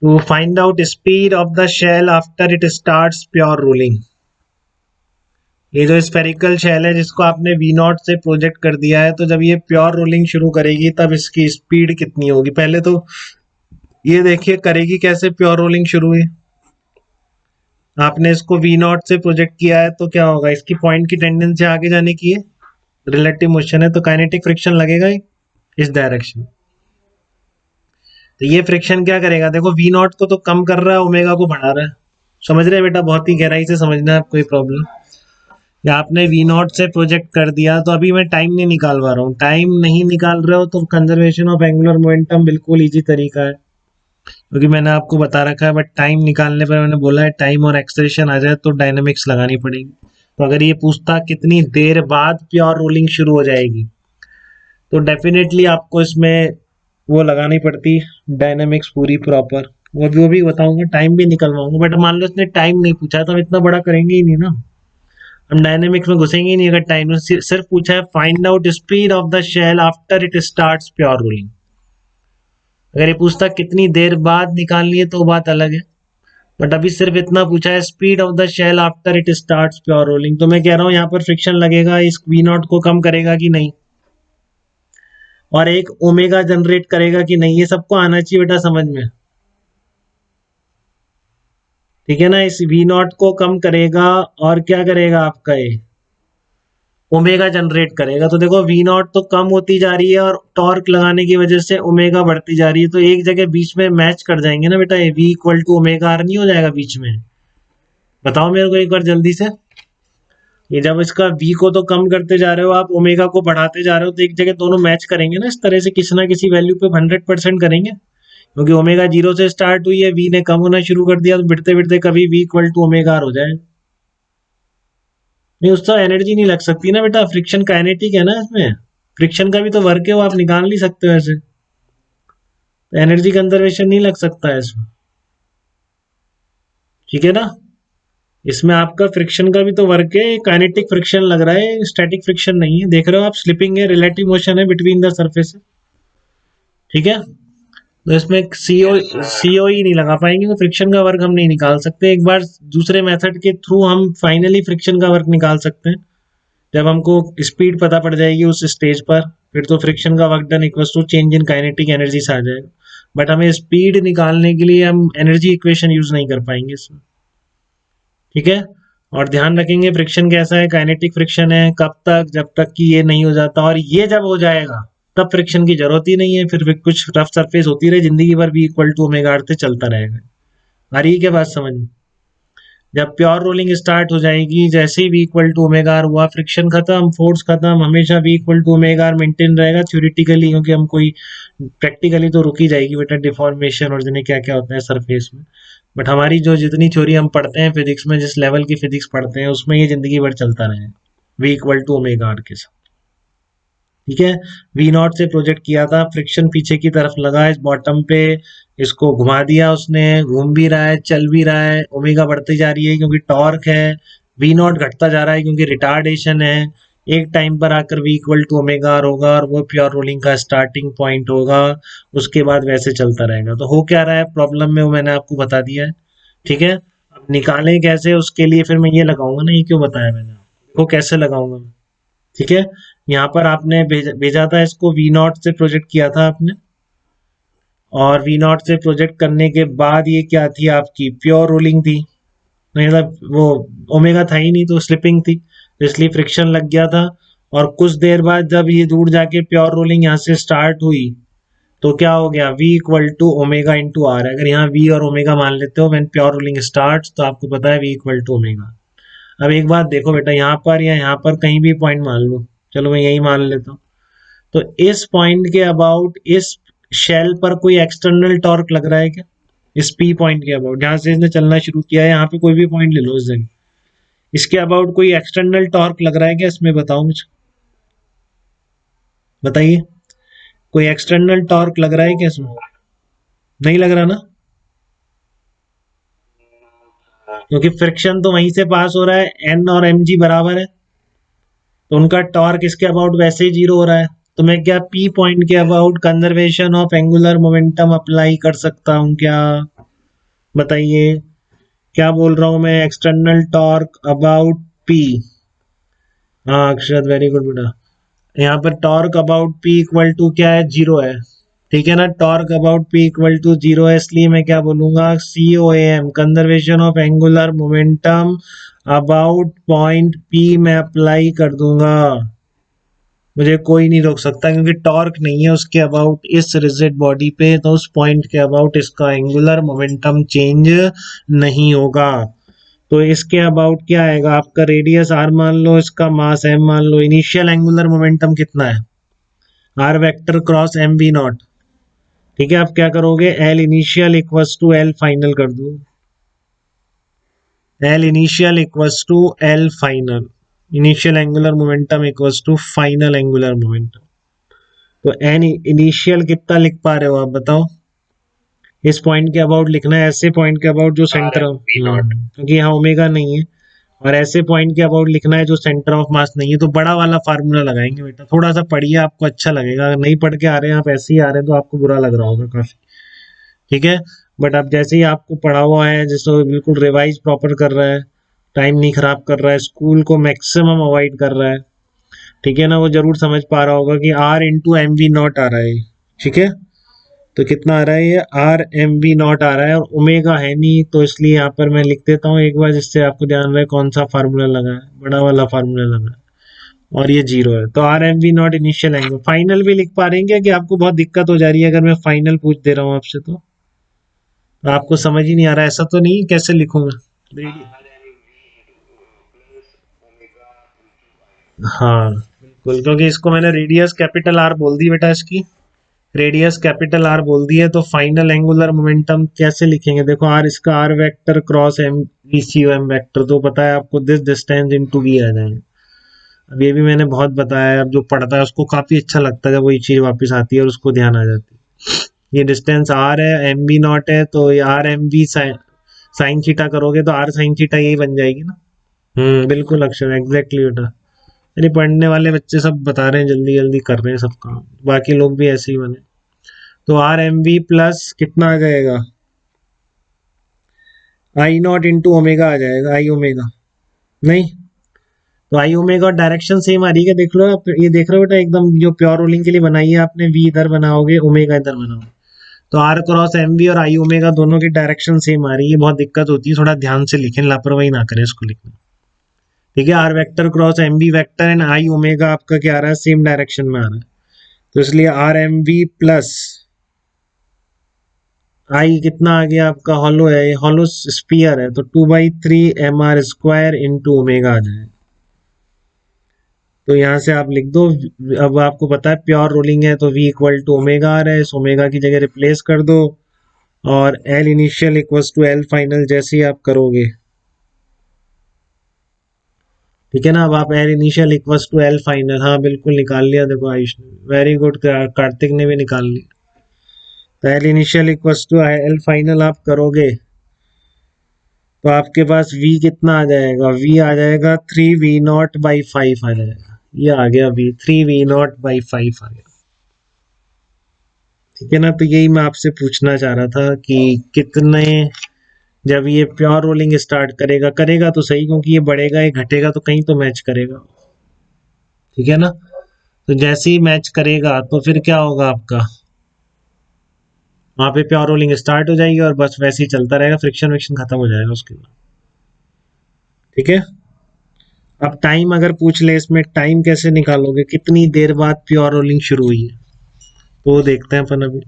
To find out speed of the shell after it starts pure rolling. ये जो spherical shell है जिसको आपने वी नॉट से प्रोजेक्ट कर दिया है, तो जब ये प्योर रोलिंग शुरू करेगी तब इसकी स्पीड कितनी होगी। पहले तो ये देखिए करेगी कैसे प्योर रोलिंग शुरू हुई। आपने इसको वी नॉट से प्रोजेक्ट किया है तो क्या होगा, इसकी पॉइंट की टेंडेंसी आगे जाने की है, रिलेटिव मोशन है तो काइनेटिक फ्रिक्शन लगेगा ही इस डायरेक्शन। तो ये फ्रिक्शन क्या करेगा, देखो वी नॉट को तो कम कर रहा है, ओमेगा को बढ़ा रहा है। समझ रहे हैं बेटा, बहुत ही गहराई से समझना है आपको ये प्रॉब्लम। या आपने वी नॉट से प्रोजेक्ट कर दिया तो अभी मैं टाइम नहीं निकाल पा रहा हूँ। टाइम नहीं निकाल रहे हो तो कंजर्वेशन ऑफ एंगुलर मोमेंटम बिल्कुल इजी तरीका है, क्योंकि मैंने आपको बता रखा है। बट टाइम निकालने पर मैंने बोला है टाइम और एक्सेलरेशन आ जाए तो डायनामिक्स लगानी पड़ेगी। तो अगर ये पूछता कितनी देर बाद प्योर रोलिंग शुरू हो जाएगी, तो डेफिनेटली आपको इसमें वो लगानी पड़ती डायनामिक्स पूरी प्रॉपर। वो भी बताऊंगा, टाइम भी निकलवाऊंगा। बट मान लो इसने टाइम नहीं पूछा तो हम इतना बड़ा करेंगे ही नहीं ना, हम डायनेमिक्स में घुसेंगे ही नहीं। अगर टाइम सिर्फ पूछा है find out speed of the shell after it starts pure rolling, अगर ये पूछता कितनी देर बाद निकालनी है तो बात अलग है। बट अभी सिर्फ इतना पूछा है speed of the shell after it starts pure rolling, तो मैं कह रहा हूँ यहाँ पर फ्रिक्शन लगेगा, इस वी नॉट को कम करेगा कि नहीं, और एक ओमेगा जनरेट करेगा कि नहीं, ये सबको आना चाहिए बेटा समझ में। ठीक है ना, इस वी नॉट को कम करेगा और क्या करेगा आपका ये ओमेगा जनरेट करेगा। तो देखो वी नॉट तो कम होती जा रही है और टॉर्क लगाने की वजह से ओमेगा बढ़ती जा रही है, तो एक जगह बीच में मैच कर जाएंगे ना बेटा, ये v equal to omega r नहीं हो जाएगा बीच में। बताओ मेरे को एक बार जल्दी से, ये जब इसका वी को तो कम करते जा रहे हो आप, ओमेगा को बढ़ाते जा रहे हो, तो एक जगह दोनों मैच करेंगे ना, इस तरह से किसी ना किसी वैल्यू पे 100% करेंगे, क्योंकि ओमेगा 0 से स्टार्ट हुई है, वी ने कम होना शुरू कर दिया, तो बिड़ते बिड़ते कभी v equal to omega r हो जाए। नहीं उसका एनर्जी नहीं लग सकती ना बेटा, फ्रिक्शन काइनेटिक है ना, इसमें फ्रिक्शन का भी तो वर्क है, वो आप निकाल नहीं सकते हो ऐसे, तो एनर्जी कंजर्वेशन नहीं लग सकता है इसमें। ठीक है ना, इसमें आपका फ्रिक्शन का भी तो वर्क है, काइनेटिक फ्रिक्शन लग रहा है, स्टैटिक फ्रिक्शन नहीं है। देख रहे हो आप, स्लिपिंग है, रिलेटिव मोशन है बिटवीन द सरफेस। ठीक है, तो इसमें सीओ ही नहीं लगा पाएंगे, तो फ्रिक्शन का वर्क हम नहीं निकाल सकते। एक बार दूसरे मेथड के थ्रू हम फाइनली फ्रिक्शन का वर्क निकाल सकते हैं, जब हमको स्पीड पता पड़ जाएगी उस स्टेज पर, फिर तो फ्रिक्शन का work done equals to change in kinetic energy से आ जाएगा। बट हमें स्पीड निकालने के लिए हम एनर्जी इक्वेशन यूज नहीं कर पाएंगे इसमें। ठीक है, और ध्यान रखेंगे फ्रिक्शन कैसा है, काइनेटिक फ्रिक्शन है, कब तक, जब तक कि ये नहीं हो जाता, और ये जब हो जाएगा तब फ्रिक्शन की जरूरत ही नहीं है, फिर कुछ रफ सरफेस होती रहे जिंदगी भर, भी इक्वल टू ओमेगा आर से चलता रहेगा। आ रही है क्या बात समझ में? जब प्योर रोलिंग स्टार्ट हो जाएगी, जैसे ही V equal to omega R हुआ, फ्रिक्शन खत्म, फोर्स खत्म, हमेशा V equal to omega R maintain रहेगा थ्योरेटिकली, क्योंकि हम कोई प्रैक्टिकली तो रुक ही जाएगी बेटा, डिफॉर्मेशन और जिन्हें क्या क्या होता है सरफेस में। बट हमारी जो जितनी थ्योरी हम पढ़ते हैं फिजिक्स में, जिस लेवल की फिजिक्स पढ़ते हैं, उसमें ये जिंदगी भर चलता रहे v equal to omega r के साथ। ठीक है, वी नॉट से प्रोजेक्ट किया था, फ्रिक्शन पीछे की तरफ लगा इस बॉटम पे, इसको घुमा दिया उसने, घूम भी रहा है, चल भी रहा है, ओमेगा बढ़ती जा रही है क्योंकि टॉर्क है, वी नॉट घटता जा रहा है क्योंकि रिटार्डेशन है। एक टाइम पर आकर v equal to omega r होगा और वो प्योर रोलिंग का स्टार्टिंग पॉइंट होगा, उसके बाद वैसे चलता रहेगा। तो हो क्या रहा है प्रॉब्लम में, वो मैंने आपको बता दिया है। ठीक है, अब निकालें कैसे, उसके लिए फिर मैं ये लगाऊंगा ना, ये क्यों बताया मैंने आपको, कैसे लगाऊंगा मैं। ठीक है, यहाँ पर आपने भेजा था इसको, वी नॉट से प्रोजेक्ट किया था आपने, और वी नॉट से प्रोजेक्ट करने के बाद ये क्या थी आपकी, प्योर रोलिंग थी, नहीं मतलब वो ओमेगा था ही नहीं तो स्लिपिंग थी, तो इसलिए फ्रिक्शन लग गया था। और कुछ देर बाद जब ये दूर जाके प्योर रोलिंग यहाँ से स्टार्ट हुई, तो क्या हो गया, v equal to omega into r. अगर यहाँ v और ओमेगा मान लेते हो व्हेन प्योर रोलिंग स्टार्ट, तो आपको पता है v इक्वल टू ओमेगा। अब एक बात देखो बेटा, यहाँ पर या यहाँ पर कहीं भी पॉइंट मान लो, चलो मैं यही मान लेता हूँ, तो इस पॉइंट के अबाउट इस शेल पर कोई एक्सटर्नल टॉर्क लग रहा है क्या, इस पी पॉइंट के अबाउट, जहां से इसने चलना शुरू किया है, यहाँ पे कोई भी पॉइंट ले लो इस जगह, इसके अबाउट कोई एक्सटर्नल टॉर्क लग रहा है क्या इसमें, बताओ मुझे, बताइए, कोई एक्सटर्नल टॉर्क लग रहा है क्या इसमें? नहीं लग रहा ना, क्योंकि फ्रिक्शन तो वहीं से पास हो रहा है, एन और एम जी बराबर है, तो उनका टॉर्क इसके अबाउट वैसे ही जीरो हो रहा है। तो मैं क्या पी पॉइंट के about conservation of angular momentum apply कर सकता हूं क्या? बताइए क्या बोल रहा हूं मैं, एक्सटर्नल टॉर्क अबाउट पी। हाँ अक्षत वेरी गुड बेटा। यहाँ पर torque about P equal to क्या है, जीरो है। ठीक है ना, torque about P equal to zero है, इसलिए मैं क्या बोलूंगा, C O M conservation of angular momentum about point P में अप्लाई कर दूंगा। मुझे कोई नहीं रोक सकता क्योंकि टॉर्क नहीं है उसके अबाउट इस रिजिड बॉडी पे, तो उस पॉइंट के अबाउट इसका एंगुलर मोमेंटम चेंज नहीं होगा। तो इसके अबाउट क्या आएगा आपका, रेडियस आर मान लो, इसका मास एम मान लो, इनिशियल एंगुलर मोमेंटम कितना है, r vector cross m we naught. ठीक है, आप क्या करोगे, L initial equals to L final कर दो, L initial equals to L final, initial angular momentum equals to final angular momentum. तो एन इनिशियल कितना लिख पा रहे हो आप बताओ, इस पॉइंट के अबाउट लिखना है, ऐसे पॉइंट के अबाउट जो सेंटर ऑफ, क्योंकि यहाँ ओमेगा नहीं है, और ऐसे पॉइंट के अबाउट लिखना है जो सेंटर ऑफ मास नहीं है। तो बड़ा वाला फार्मूला लगाएंगे बेटा, थोड़ा सा पढ़िए आपको अच्छा लगेगा, अगर नहीं पढ़ के आ रहे हैं आप ऐसे ही आ रहे हैं तो आपको बुरा लग रहा होगा काफी। ठीक है, बट अब जैसे ही आपको पढ़ा हुआ है, जिसको बिल्कुल रिवाइज प्रॉपर कर रहा है, टाइम नहीं खराब कर रहा है, स्कूल को मैक्सिमम अवॉइड कर रहा है, ठीक है ना, वो जरूर समझ पा रहा होगा कि R into M we not आ रहा है। ठीक है, तो कितना आ रहा है, ये आर एम वी नॉट आ रहा है, और ओमेगा है नहीं, तो इसलिए यहाँ पर मैं लिख देता हूँ एक बार, जिससे आपको ध्यान रहे कौन सा फार्मूला लगा है, बड़ा वाला फार्मूला लगा है, और ये जीरो है। तो r m we naught initial angle, final भी लिख पा रहे हैं क्या, कि आपको बहुत दिक्कत हो जा रही है अगर मैं फाइनल पूछ दे रहा हूँ आपसे, तो आपको समझ ही नहीं आ रहा, ऐसा तो नहीं, कैसे लिखूंगा। हाँ बिल्कुल, क्योंकि इसको मैंने रेडियस कैपिटल आर बोल दी बेटा, इसकी रेडियस कैपिटल आर बोल दी है, तो फाइनल एंगुलर मोमेंटम कैसे लिखेंगे, देखो आर, इसका r vector cross m v c m vector, तो पता है आपको, दिस डिस्टेंस इनटू वी आ जाएगा। अब ये भी मैंने बहुत बताया है, अब जो पढ़ता है उसको काफी अच्छा लगता है जब वही चीज वापस आती है और उसको ध्यान आ जाती है। ये डिस्टेंस आर है, एम बी नॉट है, तो ये r m b sine theta करोगे तो आर साइन थीटा यही बन जाएगी ना। बिल्कुल अक्षर, एग्जैक्टली बेटा। अरे पढ़ने वाले बच्चे सब बता रहे हैं, जल्दी जल्दी कर रहे हैं सब काम, बाकी लोग भी ऐसे ही बने। तो आर एम वी प्लस कितना आ जाएगा, आई नॉट इंटू ओमेगा आ जाएगा, आई ओमेगा नहीं, तो आई ओमेगा और डायरेक्शन सेम आ रही है, देख लो आप, ये देख रहे हो बेटा, एकदम जो प्योर रोलिंग के लिए बनाई है आपने, वी इधर बनाओगे ओमेगा इधर बनाओगे, तो आर क्रॉस एम वी और आई ओमेगा दोनों की डायरेक्शन सेम आ रही है, बहुत दिक्कत होती है, थोड़ा ध्यान से लिखें, लापरवाही ना करें इसको लिखना। ठीक है, r vector cross m v vector and I omega आपका क्या आ रहा है, सेम डायरेक्शन में आ रहा है, तो इसलिए आर एम वी प्लस आई कितना आ गया आपका, हॉलो है, ये हॉलो स्पीयर है, तो 2/3 M R square into omega आ जाए। तो यहाँ से आप लिख दो, अब आपको पता है प्योर रोलिंग है तो v इक्वल टू ओमेगा आ रहा है, इस ओमेगा की जगह रिप्लेस कर दो, और L initial equals to L final जैसे ही आप करोगे, ठीक है ना, अब आप L initial equals to L final, हाँ बिल्कुल निकाल लिया, देखो आयुष ने, वेरी गुड, कार्तिक ने भी निकाल लिया। तो L initial equals to L final आप करोगे तो आपके पास v कितना आ जाएगा, v आ जाएगा 3v0/5 आ जाएगा, ये आ गया v 3v0/5 आ गया। ठीक है ना, तो यही मैं आपसे पूछना चाह रहा था कि कितने, जब ये प्योर रोलिंग स्टार्ट करेगा, करेगा तो सही, क्योंकि ये बढ़ेगा ये घटेगा तो कहीं तो मैच करेगा। ठीक है ना, तो जैसे ही मैच करेगा तो फिर क्या होगा आपका, वहां पे प्योर रोलिंग स्टार्ट हो जाएगी और बस वैसे ही चलता रहेगा, फ्रिक्शन विक्शन खत्म हो जाएगा उसके बाद। ठीक है, अब टाइम अगर पूछ ले इसमें, टाइम कैसे निकालोगे, कितनी देर बाद प्योर रोलिंग शुरू हुई है, तो वो देखते हैं अपन अभी।